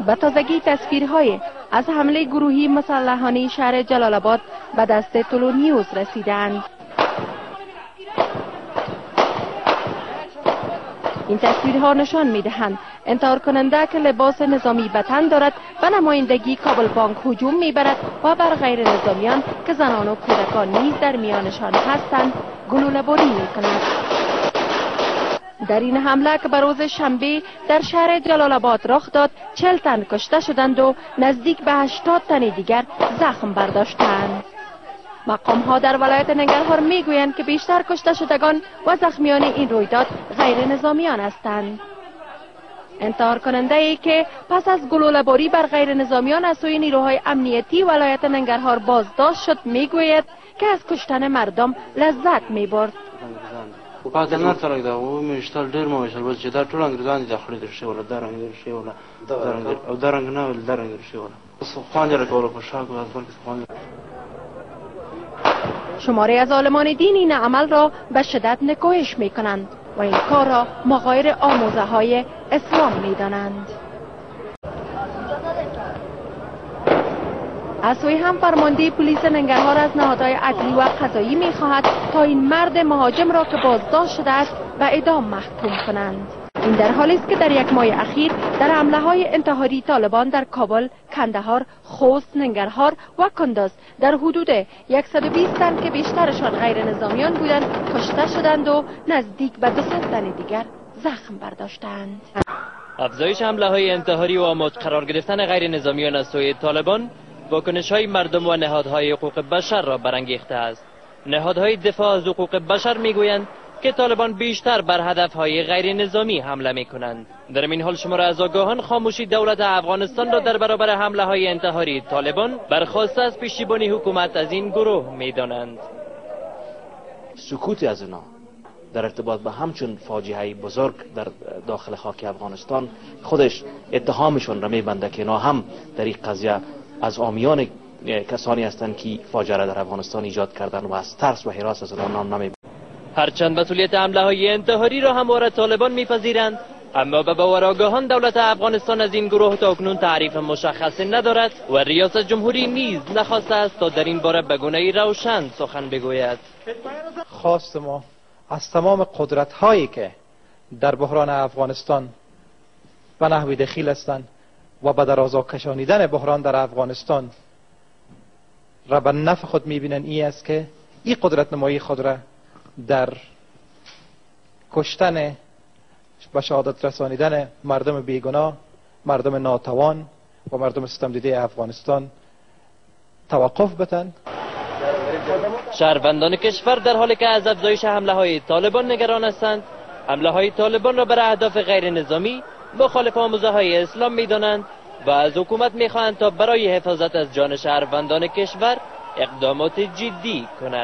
به تازگی تصویرهای از حمله گروهی مسلحانه شهر جلال آباد به دست طلوع نیوز رسیدند. این تصویرها نشان می‌دهند انتحار کننده که لباس نظامی به تن دارد به نمایندگی کابل بانک هجوم می‌برد و بر غیر نظامیان که زنان و کودکان نیز در میانشان هستند گلوله‌باری می‌کند. در این حمله که به روز شنبه در شهر جلال آباد رخ داد 40 تن کشته شدند و نزدیک به 80 تن دیگر زخم برداشتند. مقام‌ها در ولایت ننگرهار می‌گویند که بیشتر کشته شدگان و زخمیان این رویداد غیر نظامیان هستند. انتحار کننده ای که پس از گلوله‌باری بر غیر نظامیان از سوی نیروهای امنیتی ولایت ننگرهار بازداشت شد میگوید که از کشتن مردم لذت می‌برد. پاکستان سره دا و مشتل ډیر مو مشل بس چې دا ټول انګریزان دي داخلي درشي ولا درنګ درشي ولا درنګ او درنګ نه ول درنګ درشي ولا بس خوان جره کوله په شاګو از بلکې خوان. شماری از عالمان دین این عمل را به شدت نکوهش می‌کنند و این کار را مغایر آموزه‌های اسلام می‌دانند. از سوی هم فرمانده پلیس ننگرهار از نهادهای عدلی و قضایی می‌خواهد تا این مرد مهاجم را که بازداشت شده است به اعدام محکوم کنند. این در حالی است که در یک ماه اخیر در حمله‌های انتحاری طالبان در کابل، کندهار، خوست، ننگرهار و کندز در حدود 120 تن که بیشترشان غیر نظامیان بودند کشته شدند و نزدیک به 200 تن دیگر زخم برداشتند. افزایش حمله‌های انتحاری و آماج قرار گرفتن غیر نظامیان از سوی طالبان واکنش‌های مردم و نهادهای حقوق بشر را برانگیخته است. نهادهای دفاع از حقوق بشر میگویند که طالبان بیشتر بر هدفهای غیر نظامی حمله میکنند. در این حال شمار از آگاهان خاموشی دولت افغانستان را در برابر حمله‌های انتحاری طالبان برخواسته از پشتیبانی حکومت از این گروه میدانند. سکوت از اینا در ارتباط به همچون فاجعه بزرگ در داخل خاک افغانستان خودش اتهامشون را میبنده که اینا هم در این قضیه از عامیان کسانی هستند که فاجعه در افغانستان ایجاد کردن و از ترس و هراس از آنها نام نمی. هرچند مسئولیت حمله‌های انتحاری را همواره طالبان میپذیرند، اما به باور آگاهان دولت افغانستان از این گروه تا اکنون تعریف مشخصی ندارد و ریاست جمهوری نیز نخواسته است تا در این باره به گونه‌ای روشن سخن بگوید. خواست ما از تمام قدرت‌هایی که در بحران افغانستان به نحوی دخیل هستند و به درازا کشانیدن بحران در افغانستان را به نفع خود می‌بینند این است که این قدرت نمایی خود را در کشتن و شهادت رسانیدن مردم بیگناه، مردم ناتوان و مردم ستمدیده افغانستان توقف بدن. شهروندان کشور در حالی که از افزایش حمله‌های طالبان نگران هستند، حمله‌های طالبان را برای اهداف غیر نظامی مخالف آموزه‌های اسلام می‌دانند و از حکومت می‌خواهند تا برای حفاظت از جان شهروندان کشور اقدامات جدی کند.